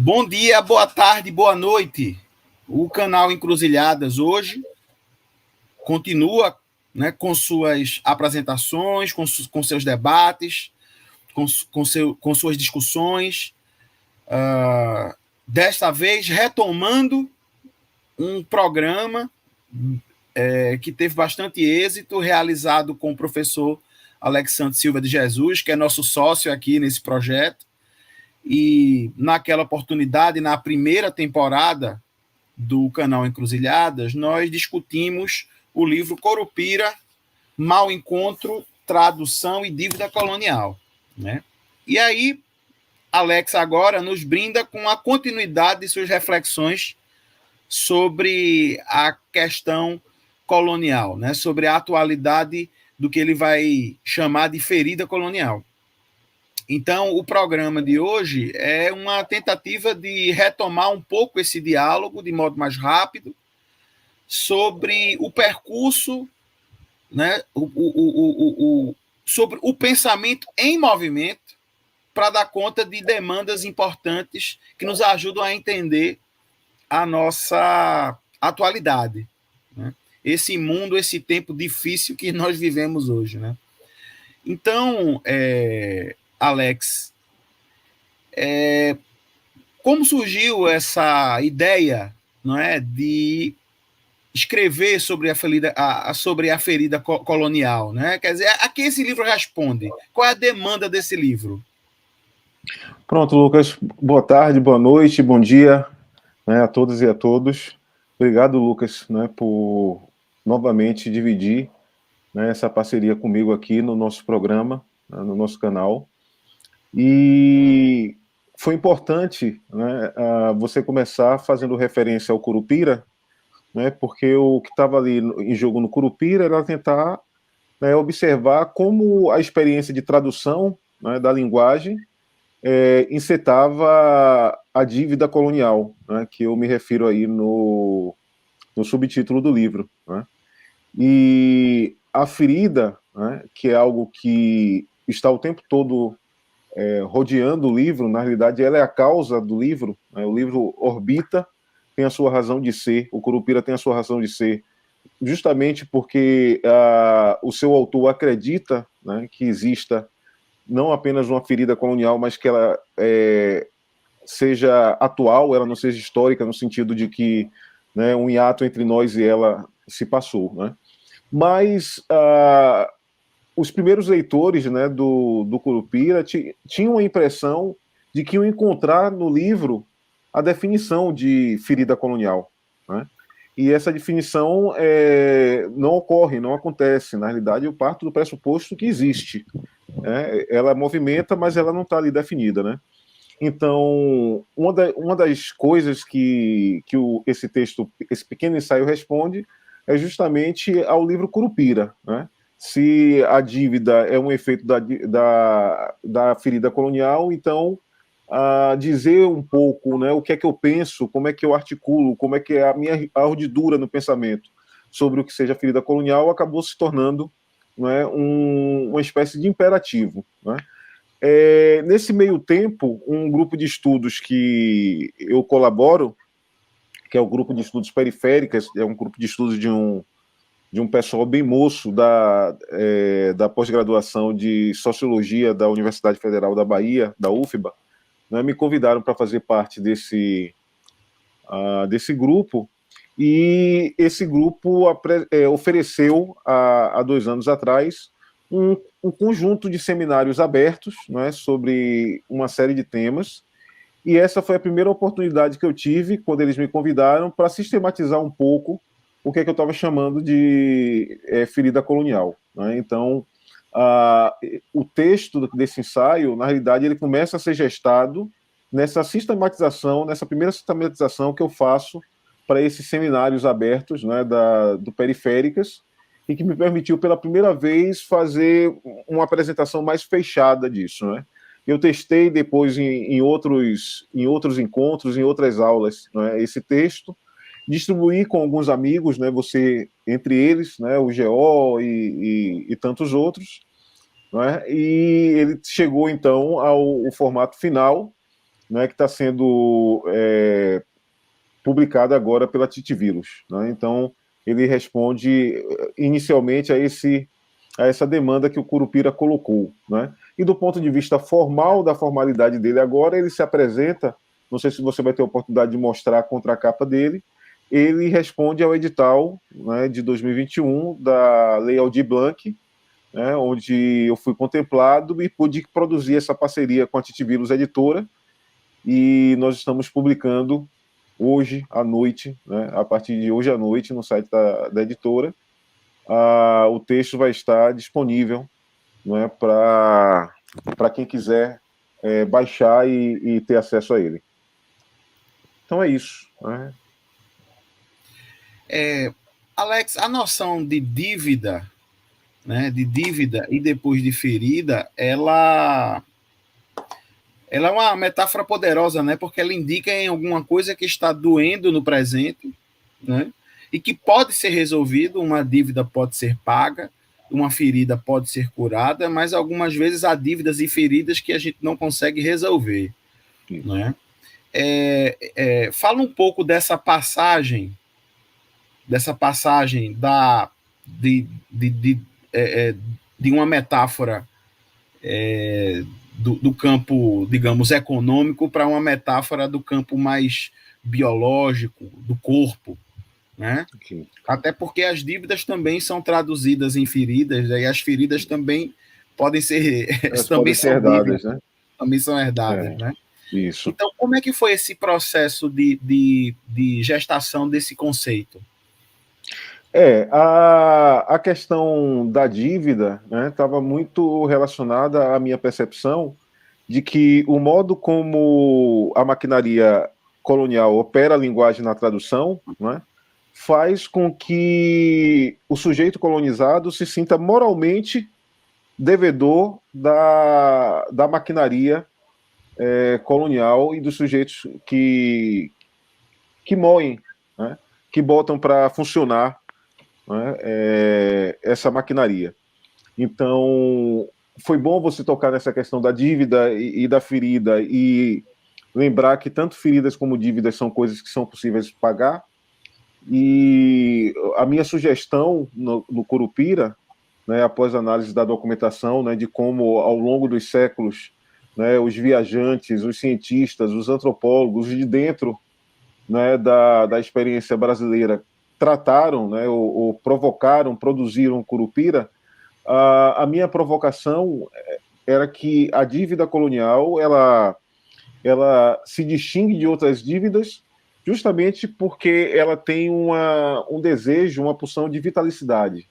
Bom dia, boa tarde, boa noite. O canal Encruzilhadas hoje continua, né, com suas apresentações, com seus debates, com suas discussões. Desta vez, retomando um programa que teve bastante êxito, realizado com o professor Alexandre Silva de Jesus, que é nosso sócio aqui nesse projeto. E naquela oportunidade, na primeira temporada do canal Encruzilhadas, nós discutimos o livro Curupira, Mau Encontro, Tradução e Dívida Colonial. Né? E aí, Alex agora nos brinda com a continuidade de suas reflexões sobre a questão colonial, né? Sobre a atualidade do que ele vai chamar de ferida colonial. Então, o programa de hoje é uma tentativa de retomar um pouco esse diálogo de modo mais rápido sobre o percurso, né, sobre o pensamento em movimento para dar conta de demandas importantes que nos ajudam a entender a nossa atualidade. Né? Esse mundo, esse tempo difícil que nós vivemos hoje. Né? Então, Alex, como surgiu essa ideia, não é, de escrever sobre a ferida colonial, né? Quer dizer, a que esse livro responde? Qual é a demanda desse livro? Pronto, Lucas. Boa tarde, boa noite, bom dia, né, a todas e a todos. Obrigado, Lucas, né, por novamente dividir, né, essa parceria comigo aqui no nosso programa, né, no nosso canal. E foi importante, né, você começar fazendo referência ao Curupira, né, porque o que estava ali em jogo no Curupira era tentar, né, observar como a experiência de tradução, né, da linguagem encetava a dívida colonial, né, que eu me refiro aí no subtítulo do livro. Né? E a ferida, né, que é algo que está o tempo todo rodeando o livro, na realidade ela é a causa do livro, né? O livro orbita, tem a sua razão de ser, o Curupira tem a sua razão de ser, justamente porque o seu autor acredita, né, que exista não apenas uma ferida colonial, mas que ela seja atual, ela não seja histórica, no sentido de que, né, um hiato entre nós e ela se passou. Né? Mas os primeiros leitores, né, do Curupira tinham a impressão de que iam encontrar no livro a definição de ferida colonial. Né? E essa definição não ocorre, não acontece. Na realidade, eu parto do pressuposto que existe. Né? Ela movimenta, mas ela não está ali definida. Né? Então, uma das coisas que esse texto, esse pequeno ensaio responde, é justamente ao livro Curupira. Né? Se a dívida é um efeito da ferida colonial, então dizer um pouco, né, o que é que eu penso, como é que eu articulo, como é que é a minha urdidura no pensamento sobre o que seja a ferida colonial, acabou se tornando, né, uma espécie de imperativo. Né? Nesse meio tempo, um grupo de estudos que eu colaboro, que é o grupo de estudos periféricas, é um grupo de estudos de um pessoal bem moço da pós-graduação de Sociologia da Universidade Federal da Bahia, da UFBA, né, me convidaram para fazer parte desse grupo, e esse grupo ofereceu, há 2 anos atrás, um conjunto de seminários abertos, né, sobre uma série de temas, e essa foi a primeira oportunidade que eu tive, quando eles me convidaram, para sistematizar um pouco o que é que eu estava chamando de ferida colonial. Né? Então, o texto desse ensaio, na realidade, ele começa a ser gestado nessa sistematização, nessa primeira sistematização que eu faço para esses seminários abertos, né, do Periféricas, e que me permitiu pela primeira vez fazer uma apresentação mais fechada disso. Né? Eu testei depois em outros encontros, em outras aulas, né, esse texto, distribuí com alguns amigos, né, você entre eles, né, o GO e tantos outros, né, e ele chegou então ao formato final, né, que está sendo publicada agora pela Titivirus, né? Então, ele responde inicialmente a essa demanda que o Curupira colocou, né? E do ponto de vista formal, da formalidade dele agora, ele se apresenta, não sei se você vai ter a oportunidade de mostrar a contracapa dele, ele responde ao edital, né, de 2021 da Lei Aldir Blanc, né, onde eu fui contemplado e pude produzir essa parceria com a Titivirus Editora, e nós estamos publicando hoje à noite, né, a partir de hoje à noite, no site da editora. O texto vai estar disponível, né, para quem quiser baixar e ter acesso a ele. Então é isso, né? Alex, a noção de dívida, né, de dívida e depois de ferida, ela é uma metáfora poderosa, né, porque ela indica em alguma coisa que está doendo no presente, né, e que pode ser resolvido, uma dívida pode ser paga, uma ferida pode ser curada, mas algumas vezes há dívidas e feridas que a gente não consegue resolver, né? Fala um pouco dessa passagem de uma metáfora do campo, digamos, econômico para uma metáfora do campo mais biológico, do corpo, né? Okay. Até porque as dívidas também são traduzidas em feridas, e as feridas também podem ser, também são herdadas, né? Também são herdadas, né? Isso. Então, como é que foi esse processo de gestação desse conceito? A questão da dívida, né, estava muito relacionada à minha percepção de que o modo como a maquinaria colonial opera a linguagem na tradução, né, faz com que o sujeito colonizado se sinta moralmente devedor da maquinaria colonial e dos sujeitos que moem, né, que botam para funcionar, né, essa maquinaria. Então, foi bom você tocar nessa questão da dívida e da ferida e lembrar que tanto feridas como dívidas são coisas que são possíveis de pagar. E a minha sugestão no Curupira, né, após a análise da documentação, né, de como ao longo dos séculos, né, os viajantes, os cientistas, os antropólogos de dentro, né, da experiência brasileira trataram, né, ou provocaram, produziram Curupira, a minha provocação era que a dívida colonial ela se distingue de outras dívidas justamente porque ela tem um desejo, uma pulsão de vitalicidade.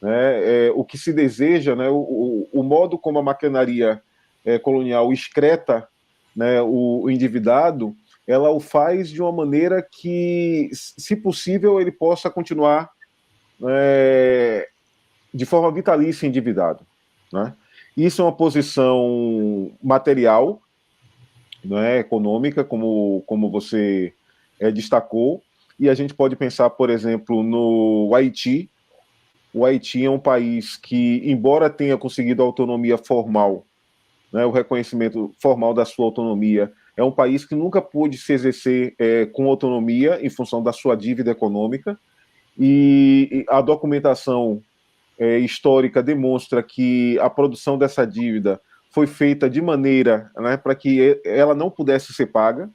Né? O que se deseja, né, o modo como a maquinaria colonial excreta, né, o endividado, ela o faz de uma maneira que, se possível, ele possa continuar de forma vitalícia endividado. Né? Isso é uma posição material, né, econômica, como você destacou, e a gente pode pensar, por exemplo, no Haiti. O Haiti é um país que, embora tenha conseguido a autonomia formal, né, o reconhecimento formal da sua autonomia, é um país que nunca pôde se exercer com autonomia em função da sua dívida econômica, e a documentação histórica demonstra que a produção dessa dívida foi feita de maneira, né, para que ela não pudesse ser paga.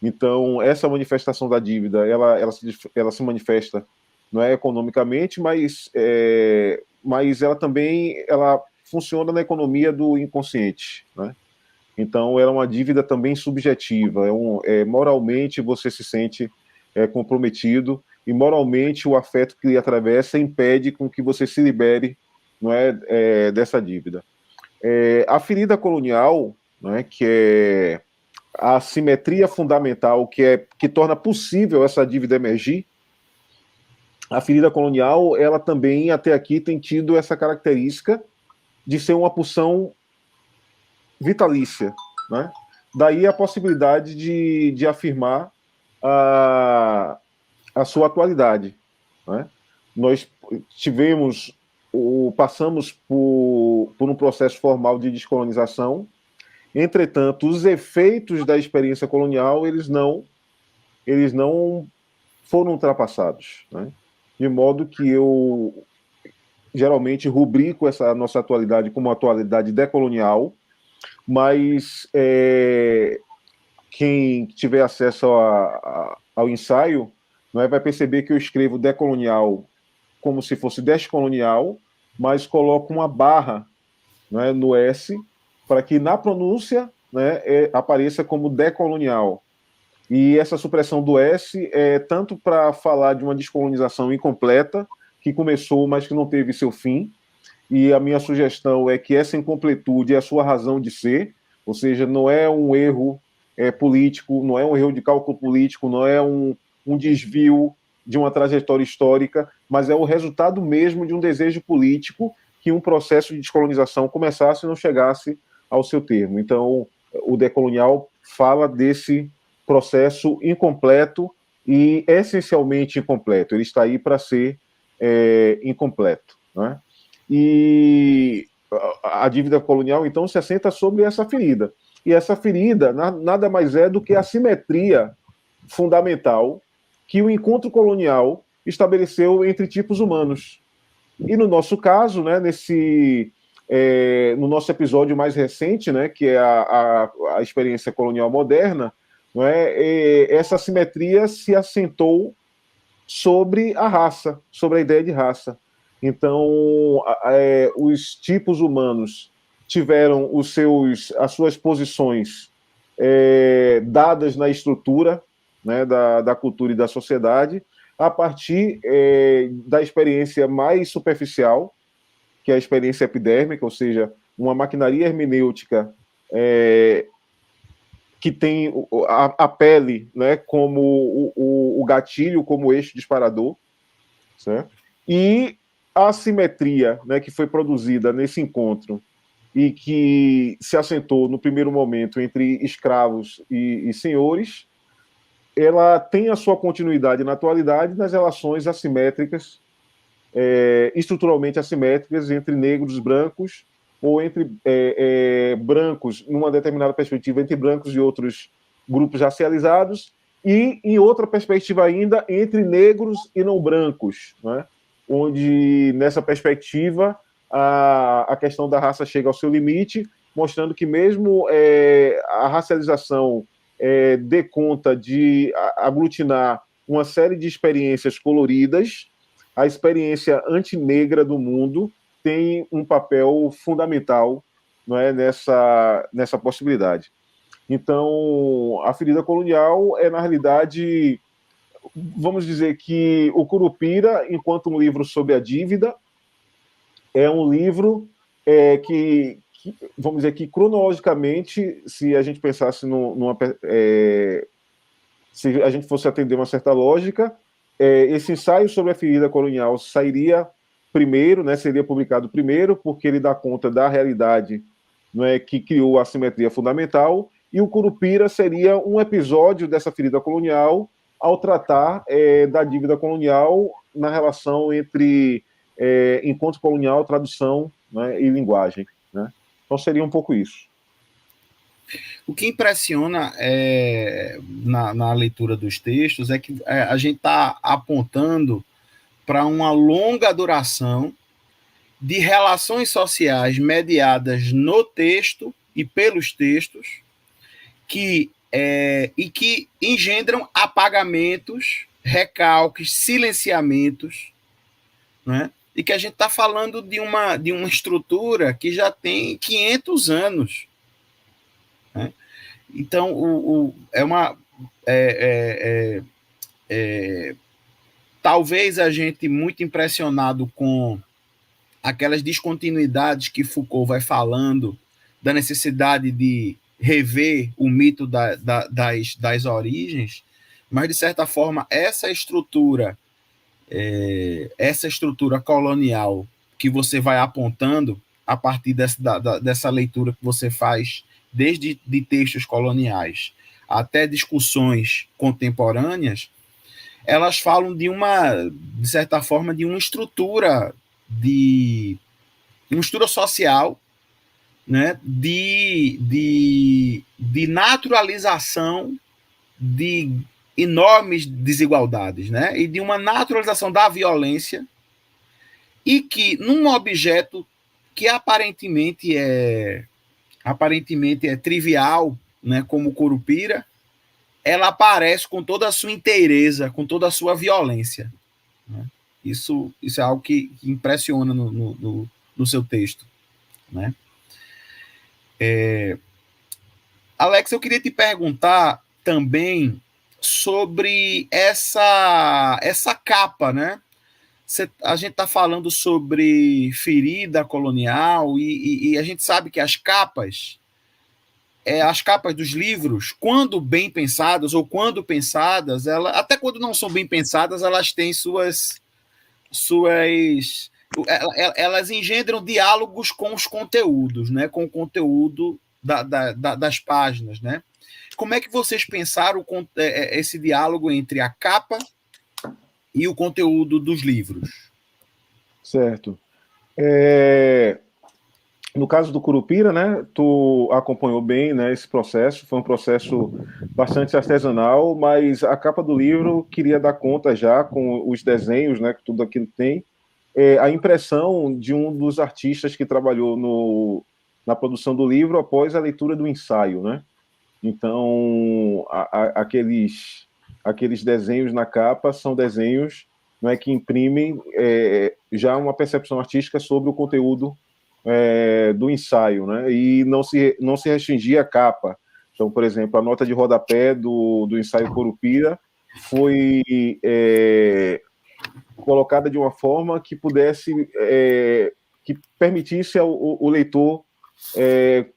Então, essa manifestação da dívida, ela se manifesta, não é economicamente, mas ela também funciona na economia do inconsciente, né? Então, ela é uma dívida também subjetiva. Moralmente, você se sente comprometido, e moralmente o afeto que lhe atravessa impede com que você se libere, não é, dessa dívida. A ferida colonial, não é, que é a simetria fundamental que torna possível essa dívida emergir, a ferida colonial, ela também até aqui tem tido essa característica de ser uma pulsão vitalícia, né? Daí a possibilidade de afirmar a sua atualidade, né? Nós passamos por um processo formal de descolonização, Entretanto, os efeitos da experiência colonial, eles não foram ultrapassados, né? De modo que eu geralmente rubrico essa nossa atualidade como uma atualidade decolonial, mas quem tiver acesso ao ensaio, não vai perceber que eu escrevo decolonial como se fosse descolonial, mas coloco uma barra, né, no S, para que na pronúncia, né, apareça como decolonial. E essa supressão do S é tanto para falar de uma descolonização incompleta, que começou, mas que não teve seu fim, e a minha sugestão é que essa incompletude é a sua razão de ser, ou seja, não é um erro político, não é um erro de cálculo político, não é um desvio de uma trajetória histórica, mas é o resultado mesmo de um desejo político que um processo de descolonização começasse e não chegasse ao seu termo. Então, o decolonial fala desse processo incompleto e essencialmente incompleto. Ele está aí para ser incompleto, né? E a dívida colonial, então, se assenta sobre essa ferida. E essa ferida nada mais é do que a simetria fundamental que o encontro colonial estabeleceu entre tipos humanos. E no nosso caso, né, no nosso episódio mais recente, né, que é a experiência colonial moderna, não é, essa simetria se assentou sobre a raça, sobre a ideia de raça. Então, os tipos humanos tiveram as suas posições dadas na estrutura, né, da cultura e da sociedade, a partir da experiência mais superficial, que é a experiência epidérmica, ou seja, uma maquinaria hermenêutica que tem a pele, né, como o gatilho, como eixo disparador, certo? E a assimetria, né, que foi produzida nesse encontro e que se assentou no primeiro momento entre escravos e senhores, ela tem a sua continuidade na atualidade nas relações assimétricas, estruturalmente assimétricas entre negros e brancos, ou entre brancos, numa determinada perspectiva, entre brancos e outros grupos racializados, e, em outra perspectiva ainda, entre negros e não brancos, né? Onde, nessa perspectiva, a questão da raça chega ao seu limite, mostrando que mesmo a racialização dê conta de aglutinar uma série de experiências coloridas, a experiência antinegra do mundo tem um papel fundamental, não é, nessa possibilidade. Então, a ferida colonial é, na realidade, vamos dizer que o Curupira, enquanto um livro sobre a dívida, é um livro que, vamos dizer que, cronologicamente, se a gente pensasse se a gente fosse atender uma certa lógica, esse ensaio sobre a ferida colonial sairia primeiro, né, seria publicado primeiro, porque ele dá conta da realidade, não é, que criou a assimetria fundamental, e o Curupira seria um episódio dessa ferida colonial ao tratar da dívida colonial na relação entre encontro colonial, tradução, né, e linguagem, né? Então seria um pouco isso. O que impressiona na leitura dos textos é que a gente está apontando para uma longa duração de relações sociais mediadas no texto e pelos textos que engendram apagamentos, recalques, silenciamentos, né? E que a gente está falando de uma estrutura que já tem 500 anos. Né? Então, talvez a gente, muito impressionado com aquelas descontinuidades que Foucault vai falando, da necessidade de rever o mito das origens, mas, de certa forma, essa estrutura colonial que você vai apontando a partir dessa leitura que você faz, desde de textos coloniais até discussões contemporâneas, elas falam de certa forma, de uma estrutura social né, de naturalização de enormes desigualdades, né, e de uma naturalização da violência, e que num objeto que aparentemente é trivial, né, como Curupira, ela aparece com toda a sua inteireza, com toda a sua violência, né? Isso é algo que impressiona no seu texto, né? Alex, eu queria te perguntar também sobre essa capa, né? A gente está falando sobre ferida colonial e a gente sabe que as capas dos livros, quando bem pensadas ou quando pensadas, até quando não são bem pensadas, elas têm elas engendram diálogos com os conteúdos, né? Com o conteúdo das páginas, né? Como é que vocês pensaram esse diálogo entre a capa e o conteúdo dos livros? Certo. No caso do Curupira, né, tu acompanhou bem, né, esse processo, foi um processo bastante artesanal, mas a capa do livro queria dar conta já, com os desenhos, né, que tudo aquilo tem, a impressão de um dos artistas que trabalhou na produção do livro após a leitura do ensaio, né? Então, aqueles desenhos na capa são desenhos, não é, que imprimem já uma percepção artística sobre o conteúdo do ensaio, né? E não se restringia à capa. Então, por exemplo, a nota de rodapé do ensaio Curupira foi colocada de uma forma que pudesse, que permitisse o leitor,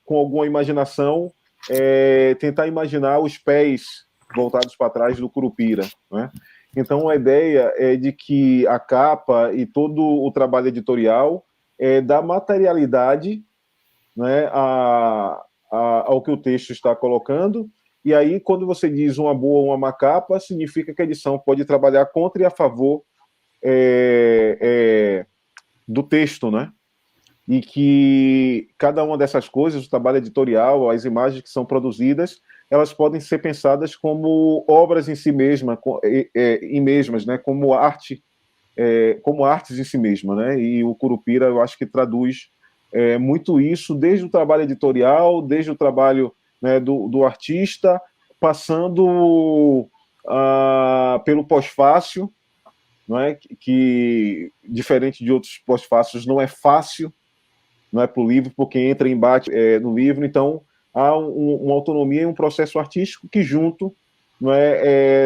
com alguma imaginação, tentar imaginar os pés voltados para trás do Curupira, né? Então, a ideia é de que a capa e todo o trabalho editorial dá materialidade, né, ao que o texto está colocando, e aí, quando você diz uma boa ou uma má capa, significa que a edição pode trabalhar contra e a favor do texto, né? E que cada uma dessas coisas, o trabalho editorial, as imagens que são produzidas, elas podem ser pensadas como obras em si mesmas, né? Como arte, como artes em si mesma, né? E o Curupira, eu acho que traduz muito isso, desde o trabalho editorial, desde o trabalho, né, do artista, passando pelo pós-fácil, não é? Que diferente de outros pós-fácios, não é fácil, não é, para o livro, porque entra em embate no livro. Então há uma autonomia e um processo artístico que junto, não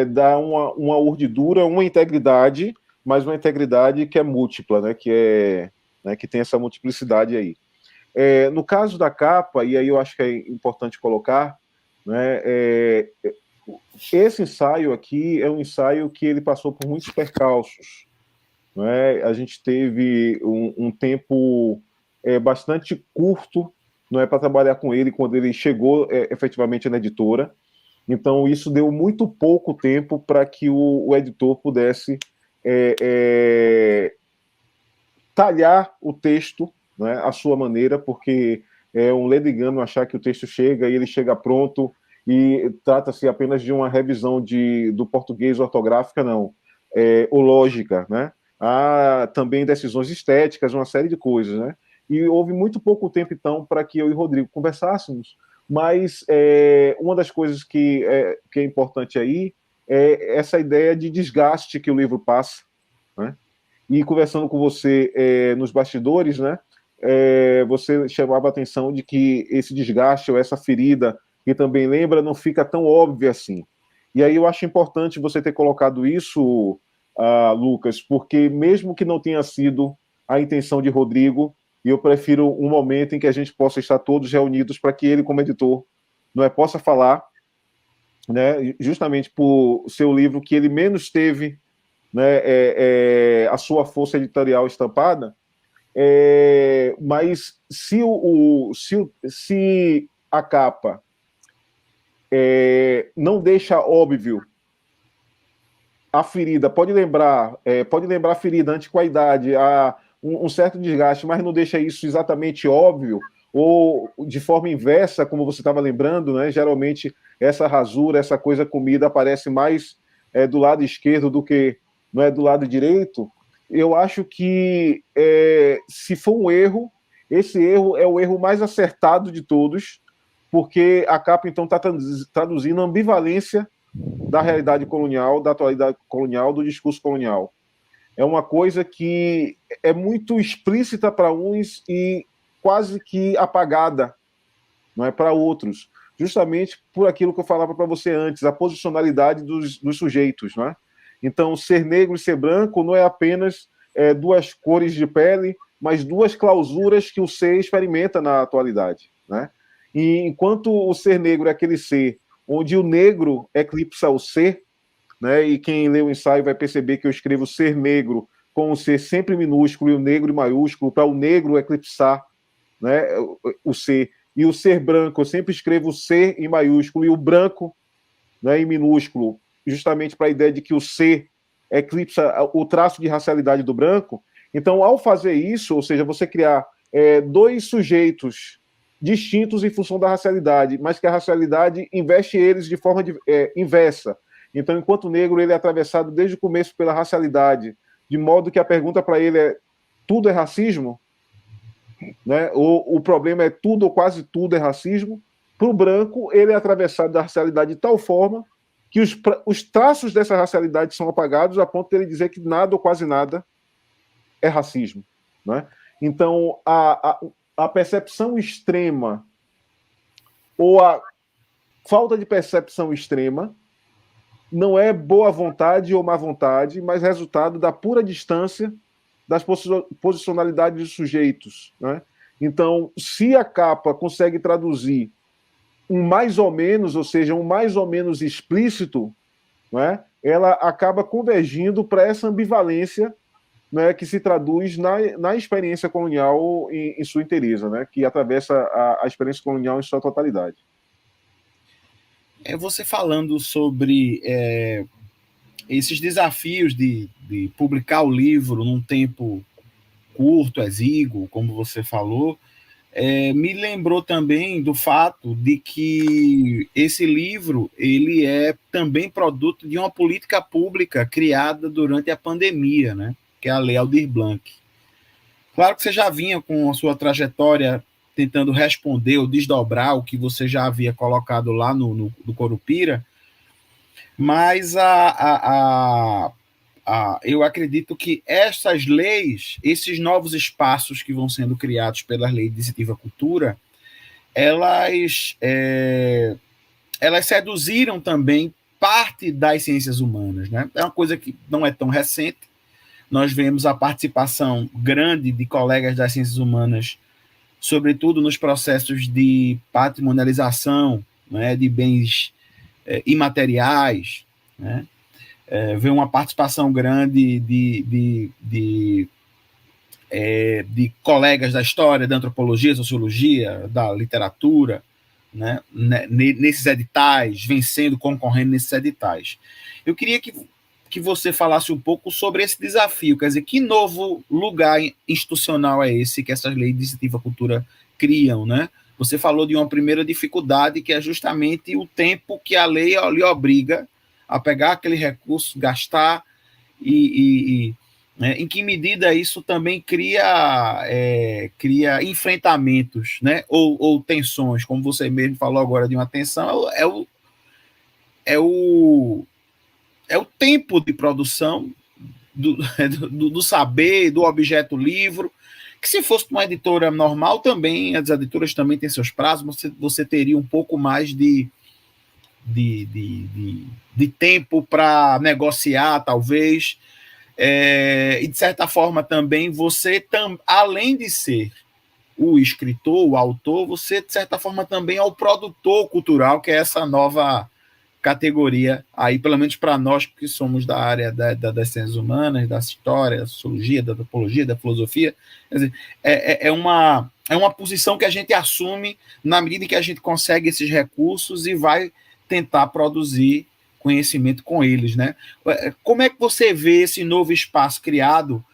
dá uma urdidura, uma integridade, mas uma integridade que é múltipla, né, que tem essa multiplicidade aí. No caso da capa, e aí eu acho que é importante colocar, né, esse ensaio aqui é um ensaio que ele passou por muitos percalços, né? A gente teve um tempo bastante curto, não é, para trabalhar com ele quando ele chegou efetivamente na editora. Então isso deu muito pouco tempo para que o editor pudesse talhar o texto, né, à sua maneira, porque é um ledo engano achar que o texto chega e ele chega pronto e trata-se apenas de uma revisão do português ortográfica, não. Ou lógica, né? Há também decisões estéticas, uma série de coisas, né? E houve muito pouco tempo, então, para que eu e o Rodrigo conversássemos, mas uma das coisas que é importante aí é essa ideia de desgaste que o livro passa, né? E conversando com você nos bastidores, né, você chamava a atenção de que esse desgaste ou essa ferida, que também lembra, não fica tão óbvia assim. E aí eu acho importante você ter colocado isso, Lucas, porque mesmo que não tenha sido a intenção de Rodrigo, eu prefiro um momento em que a gente possa estar todos reunidos para que ele, como editor, não possa falar, né, justamente por ser o livro que ele menos teve, né, a sua força editorial estampada, mas se a capa não deixa óbvio a ferida, pode lembrar a ferida, a antiquidade, um certo desgaste, mas não deixa isso exatamente óbvio, ou de forma inversa, como você estava lembrando, né? Geralmente essa rasura, essa coisa comida aparece mais do lado esquerdo do que não é do lado direito. Eu acho que se for um erro, esse erro é o erro mais acertado de todos, porque a capa então está traduzindo a ambivalência da realidade colonial, da atualidade colonial, do discurso colonial. É uma coisa que é muito explícita para uns e quase que apagada, não é, para outros, justamente por aquilo que eu falava para você antes, a posicionalidade dos sujeitos, não é? Então, ser negro e ser branco não é apenas duas cores de pele, mas duas clausuras que o ser experimenta na atualidade, né? E enquanto o ser negro é aquele ser onde o negro eclipsa o ser, né? E quem lê o ensaio vai perceber que eu escrevo ser negro com o ser sempre minúsculo e o negro em maiúsculo, para o negro eclipsar, né, o ser. E o ser branco, eu sempre escrevo o ser em maiúsculo e o branco, né, em minúsculo, justamente para a ideia de que o ser eclipsa o traço de racialidade do branco. Então, ao fazer isso, ou seja, você criar dois sujeitos distintos em função da racialidade, mas que a racialidade investe eles de forma inversa. Então, enquanto o negro ele é atravessado desde o começo pela racialidade, de modo que a pergunta para ele é: tudo é racismo? Né? O problema é tudo ou quase tudo é racismo. Para o branco, ele é atravessado da racialidade de tal forma que os traços dessa racialidade são apagados a ponto de ele dizer que nada ou quase nada é racismo. Né? Então, a percepção extrema ou a falta de percepção extrema não é boa vontade ou má vontade, mas resultado da pura distância das posicionalidades dos sujeitos. Né? Então, se a capa consegue traduzir um mais ou menos, ou seja, um mais ou menos explícito, né, ela acaba convergindo para essa ambivalência, né, que se traduz na experiência colonial em sua inteireza, né, que atravessa a experiência colonial em sua totalidade. Você falando sobre esses desafios de publicar o livro num tempo curto, exíguo, como você falou, me lembrou também do fato de que esse livro ele é também produto de uma política pública criada durante a pandemia, né? Que é a Lei Aldir Blanc. Claro que você já vinha com a sua trajetória tentando responder ou desdobrar o que você já havia colocado lá no Corupira, mas eu acredito que essas leis, esses novos espaços que vão sendo criados pelas leis de incentivo à cultura, elas seduziram também parte das ciências humanas. Né? É uma coisa que não é tão recente. Nós vemos a participação grande de colegas das ciências humanas, sobretudo nos processos de patrimonialização, né, de bens imateriais, né? Vê uma participação grande de colegas da história, da antropologia, sociologia, da literatura, né, nesses editais, vencendo, concorrendo nesses editais. Eu queria que você falasse um pouco sobre esse desafio, quer dizer, que novo lugar institucional é esse que essas leis de incentivo à cultura criam, né? Você falou de uma primeira dificuldade, que é justamente o tempo que a lei lhe obriga a pegar aquele recurso, gastar, né, em que medida isso também cria enfrentamentos, né, ou tensões, como você mesmo falou agora de uma tensão, é o tempo de produção do saber, do objeto livro, que se fosse uma editora normal também, as editoras também têm seus prazos, você teria um pouco mais de tempo para negociar, talvez, e de certa forma também você, além de ser o escritor, o autor, você de certa forma também é o produtor cultural, que é essa nova categoria aí, pelo menos para nós que somos da área das ciências humanas, da história, da sociologia, da antropologia, da filosofia. Quer dizer, é uma posição que a gente assume na medida em que a gente consegue esses recursos e vai tentar produzir conhecimento com eles, né? Como é que você vê esse novo espaço criado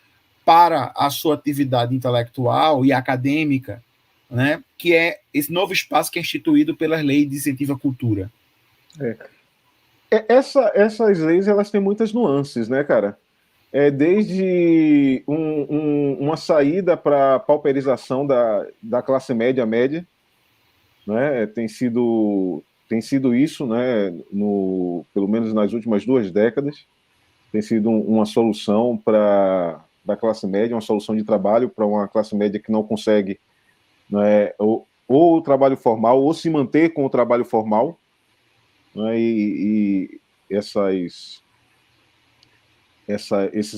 para a sua atividade intelectual e acadêmica né, que é esse novo espaço que é instituído pelas leis de incentivo à cultura. Essas leis, elas têm muitas nuances, né, cara? Desde uma saída para a pauperização da classe média, né? Tem sido isso, né? Pelo menos nas últimas 2 décadas, tem sido uma solução para da classe média, uma solução de trabalho para uma classe média que não consegue, né, ou o trabalho formal, ou se manter com o trabalho formal, né, e esses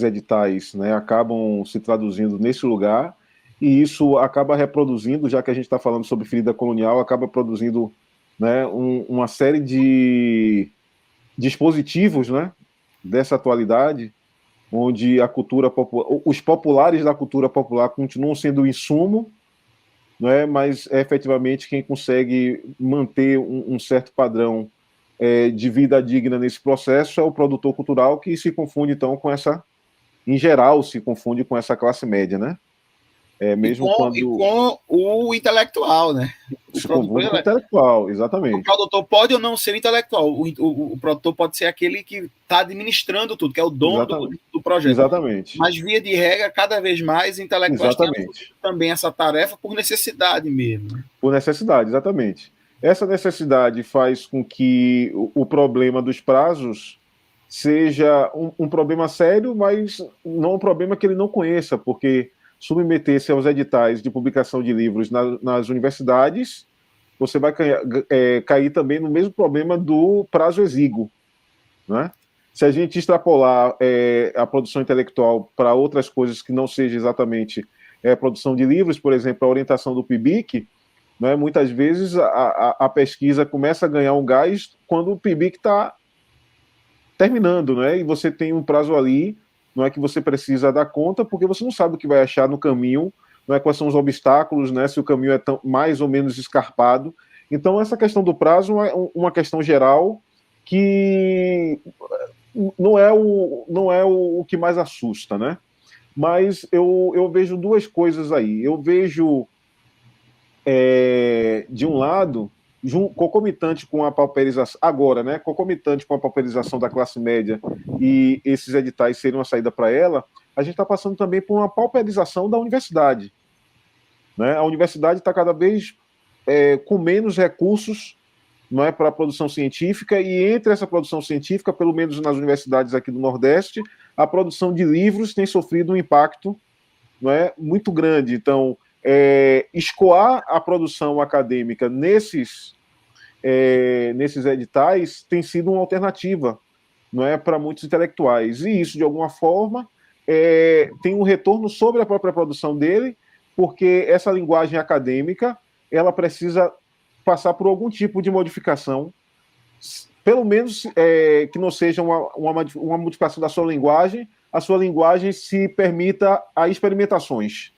editais, né, acabam se traduzindo nesse lugar, e isso acaba reproduzindo, já que a gente está falando sobre ferida colonial, acaba produzindo, né, uma série de dispositivos, né, dessa atualidade, onde a cultura popular, os populares da cultura popular continuam sendo o insumo, né, mas efetivamente quem consegue manter um certo padrão de vida digna nesse processo é o produtor cultural, que se confunde então com essa, em geral, se confunde com essa classe média, né? Mesmo E quando com o intelectual, né? O se confunde com o produtor, intelectual, o exatamente. produtor pode ou não ser intelectual. O produtor pode ser aquele que está administrando tudo, que é o dono Exatamente. do projeto. Exatamente. Mas, via de regra, cada vez mais intelectuais têm Exatamente. também essa tarefa por necessidade mesmo. Por necessidade, exatamente. Essa necessidade faz com que o problema dos prazos seja um problema sério, mas não um problema que ele não conheça, porque submeter-se aos editais de publicação de livros nas universidades, você vai cair também no mesmo problema do prazo exíguo, né? Se a gente extrapolar a produção intelectual para outras coisas que não seja exatamente a produção de livros, por exemplo, a orientação do PIBIC, né, muitas vezes a pesquisa começa a ganhar um gás quando o PIBIC está terminando, né? E você tem um prazo ali, não é, que você precisa dar conta, porque você não sabe o que vai achar no caminho, não é, quais são os obstáculos, né? Se o caminho é mais ou menos escarpado. Então, essa questão do prazo é uma questão geral que não é o que mais assusta, né? Mas eu vejo duas coisas aí. Eu vejo, de um lado, concomitante com a pauperização, agora, né? Concomitante com a pauperização da classe média e esses editais serem uma saída para ela, a gente está passando também por uma pauperização da universidade, né? A universidade está cada vez com menos recursos, não é, para a produção científica, e entre essa produção científica, pelo menos nas universidades aqui do Nordeste, a produção de livros tem sofrido um impacto, não é, muito grande. Então, escoar a produção acadêmica nesses editais tem sido uma alternativa, não é, para muitos intelectuais. E isso, de alguma forma, tem um retorno sobre a própria produção dele, porque essa linguagem acadêmica ela precisa passar por algum tipo de modificação, pelo menos que não seja uma modificação da sua linguagem, a sua linguagem se permita a experimentações,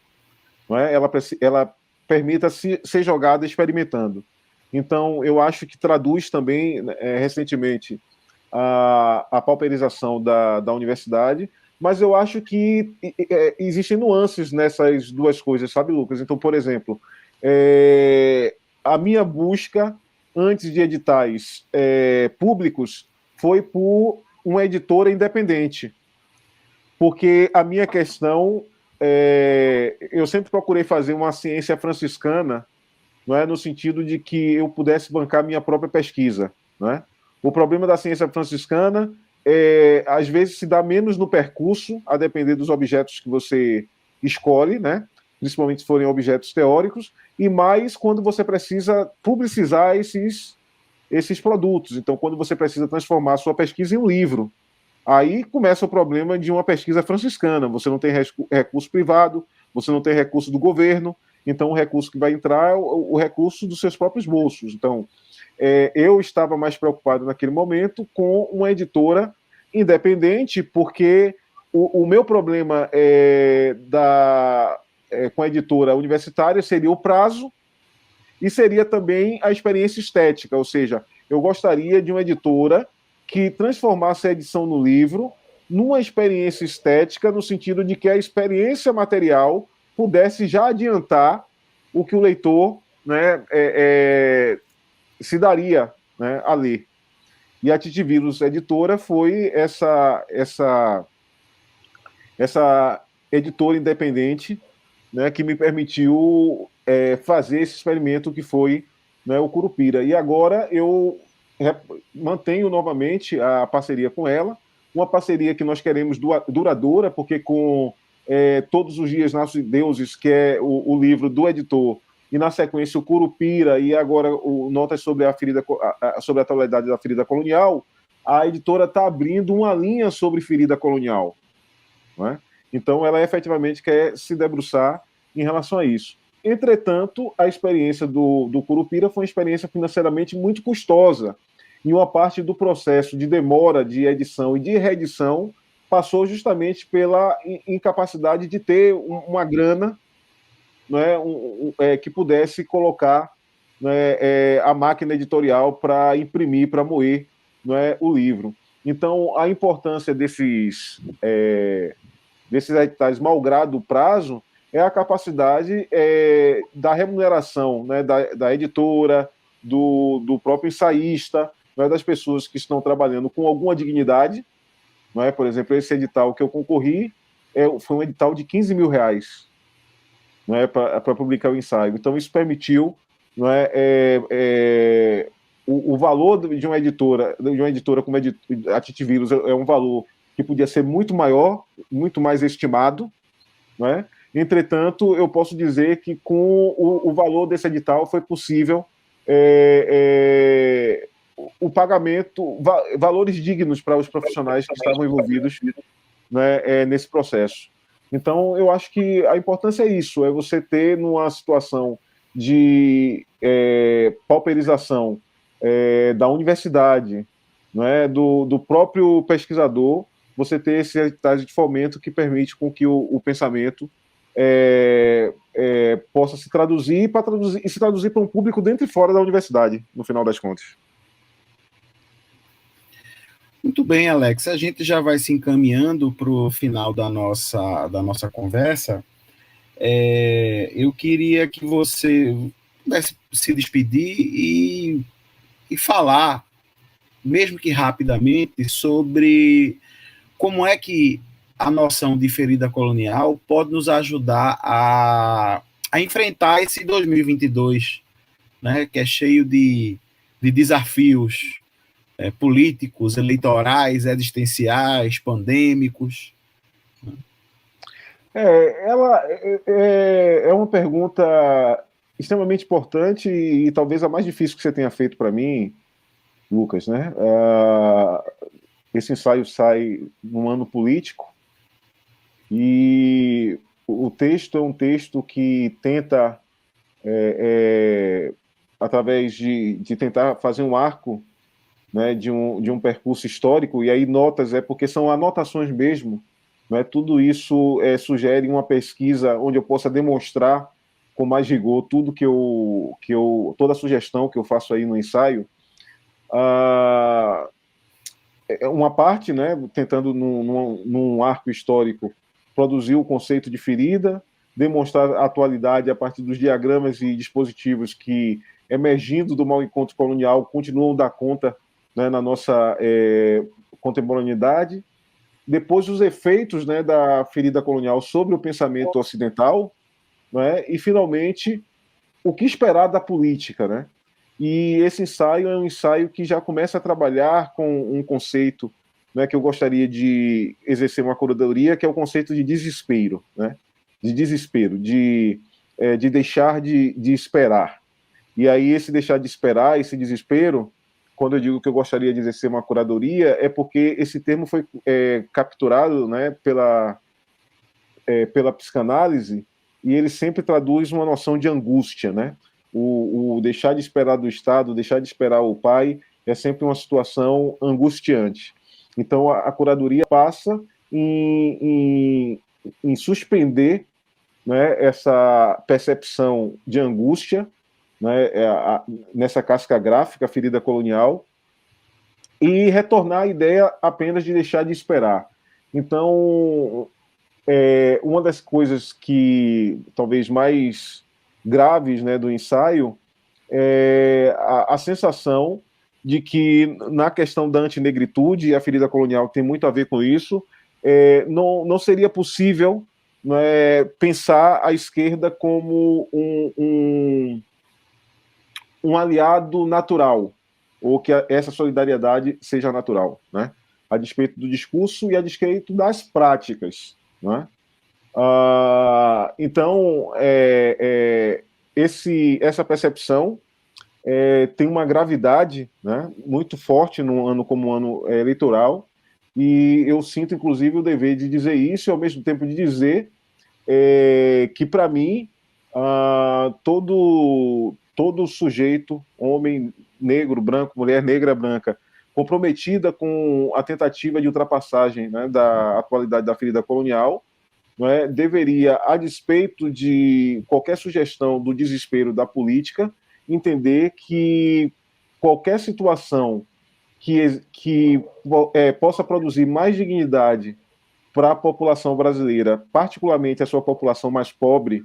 não é? Ela permita ser jogada experimentando. Então, eu acho que traduz também, recentemente, a pauperização da universidade, mas eu acho que existem nuances nessas duas coisas, sabe, Lucas? Então, por exemplo, a minha busca antes de editais públicos foi por uma editora independente, porque a minha questão, eu sempre procurei fazer uma ciência franciscana, não é, no sentido de que eu pudesse bancar minha própria pesquisa, não é? O problema da ciência franciscana às vezes se dá menos no percurso, a depender dos objetos que você escolhe, né? Principalmente se forem objetos teóricos, e mais quando você precisa publicizar esses produtos. Então, quando você precisa transformar a sua pesquisa em um livro, aí começa o problema de uma pesquisa franciscana. Você não tem recurso privado, você não tem recurso do governo, então o recurso que vai entrar é o recurso dos seus próprios bolsos. Então, eu estava mais preocupado naquele momento com uma editora independente, porque o meu problema com a editora universitária seria o prazo e seria também a experiência estética, ou seja, eu gostaria de uma editora que transformasse a edição no livro numa experiência estética, no sentido de que a experiência material pudesse já adiantar o que o leitor, né, se daria, né, a ler. E a Titivírus Editora foi essa editora independente, né, que me permitiu fazer esse experimento que foi, né, o Curupira. E agora eu mantenho novamente a parceria com ela, uma parceria que nós queremos duradoura, porque com Todos os Dias Nascem Deuses, que é o livro do editor, e na sequência o Curupira, e agora o Notas sobre sobre a atualidade da ferida colonial, a editora está abrindo uma linha sobre ferida colonial. Não é? Então, ela efetivamente quer se debruçar em relação a isso. Entretanto, a experiência do Curupira foi uma experiência financeiramente muito custosa. E uma parte do processo de demora de edição e de reedição passou justamente pela incapacidade de ter uma grana, que pudesse colocar, a máquina editorial para imprimir, para moer, o livro. Então, a importância desses editais, malgrado o prazo, é a capacidade da remuneração, né, da editora, do próprio ensaísta, né, das pessoas que estão trabalhando com alguma dignidade. Não é? Por exemplo, esse edital que eu concorri foi um edital de R$ 15.000, não é, para publicar o ensaio. Então, isso permitiu, não é, o valor de uma editora como a Titivírus é um valor que podia ser muito maior, muito mais estimado, não é? Entretanto, eu posso dizer que com o valor desse edital foi possível o pagamento, valores dignos para os profissionais que estavam envolvidos, né, nesse processo. Então, eu acho que a importância é isso, é você ter numa situação de pauperização da universidade, né, do próprio pesquisador, você ter esse editais de fomento que permite com que o pensamento possa se traduzir e se traduzir para um público dentro e fora da universidade, no final das contas. Muito bem, Alex. A gente já vai se encaminhando para o final da nossa conversa. Eu queria que você pudesse se despedir e falar, mesmo que rapidamente, sobre como é que a noção de ferida colonial pode nos ajudar a enfrentar esse 2022, né, que é cheio de desafios políticos, eleitorais, existenciais, pandêmicos. Ela é uma pergunta extremamente importante e talvez a mais difícil que você tenha feito para mim, Lucas, né? Esse ensaio sai num ano político e o texto é um texto que tenta, através de tentar fazer um arco, né, de um percurso histórico, e aí notas porque são anotações mesmo, né, tudo isso sugere uma pesquisa onde eu possa demonstrar com mais rigor tudo toda a sugestão que eu faço aí no ensaio. Uma parte, né, tentando num arco histórico produzir o conceito de ferida, demonstrar a atualidade a partir dos diagramas e dispositivos que, emergindo do mau encontro colonial, continuam a dar conta, né, na nossa contemporaneidade. Depois, os efeitos, né, da ferida colonial sobre o pensamento ocidental, né, e, finalmente, o que esperar da política, né? E esse ensaio é um ensaio que já começa a trabalhar com um conceito, né, que eu gostaria de exercer uma curadoria, que é o conceito de desespero, né? De desespero, de deixar de esperar. E aí esse deixar de esperar, esse desespero, quando eu digo que eu gostaria de exercer uma curadoria, é porque esse termo foi capturado, né, pela psicanálise, e ele sempre traduz uma noção de angústia, né? O deixar de esperar do Estado, deixar de esperar o pai, é sempre uma situação angustiante. Então, a curadoria passa em suspender, né, essa percepção de angústia, né, nessa casca gráfica, ferida colonial, e retornar à ideia apenas de deixar de esperar. Então, uma das coisas que talvez mais graves, né, do ensaio, a sensação de que, na questão da antinegritude, e a ferida colonial tem muito a ver com isso, não seria possível, né, pensar a esquerda como um aliado natural, ou que essa solidariedade seja natural, né? A despeito do discurso e a despeito das práticas, né? Então, essa percepção tem uma gravidade, né, muito forte num ano como um ano eleitoral, e eu sinto, inclusive, o dever de dizer isso e, ao mesmo tempo, de dizer que, para mim, todo sujeito, homem, negro, branco, mulher negra, branca, comprometida com a tentativa de ultrapassagem, né, da atualidade da ferida colonial, não é, deveria, a despeito de qualquer sugestão do desespero da política, entender que qualquer situação que possa produzir mais dignidade para a população brasileira, particularmente a sua população mais pobre,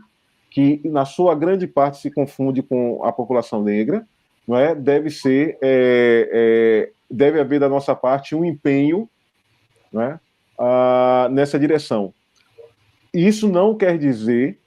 que na sua grande parte se confunde com a população negra, não é? Deve haver da nossa parte um empenho, não é? Nessa direção. Isso não quer dizer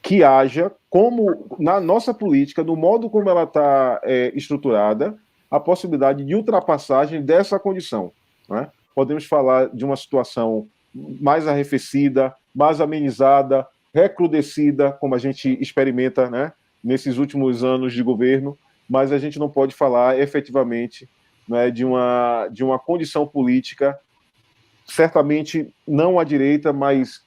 que haja, como na nossa política, no modo como ela está estruturada, a possibilidade de ultrapassagem dessa condição, né? Podemos falar de uma situação mais arrefecida, mais amenizada, recrudescida, como a gente experimenta, né, nesses últimos anos de governo, mas a gente não pode falar efetivamente, né, de uma condição política, certamente não à direita, mas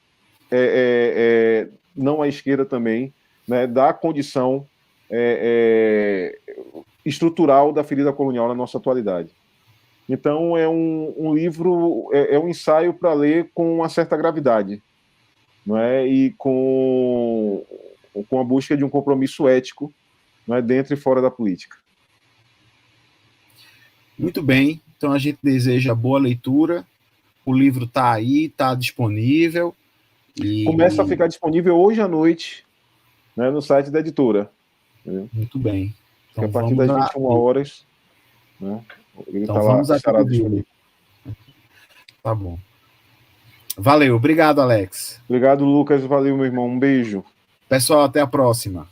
não à esquerda também, né, da condição estrutural da ferida colonial na nossa atualidade. Então, é um livro, um ensaio para ler com uma certa gravidade, não é? E com a busca de um compromisso ético, não é? Dentro e fora da política. Muito bem, então a gente deseja boa leitura, o livro está aí, está disponível. Começa a ficar disponível hoje à noite, né, no site da editora. Né? Muito bem. Então, a partir das 21 horas, né, ele então vamos estará disponível. Tá bom. Valeu, obrigado, Alex. Obrigado, Lucas. Valeu, meu irmão. Um beijo. Pessoal, até a próxima.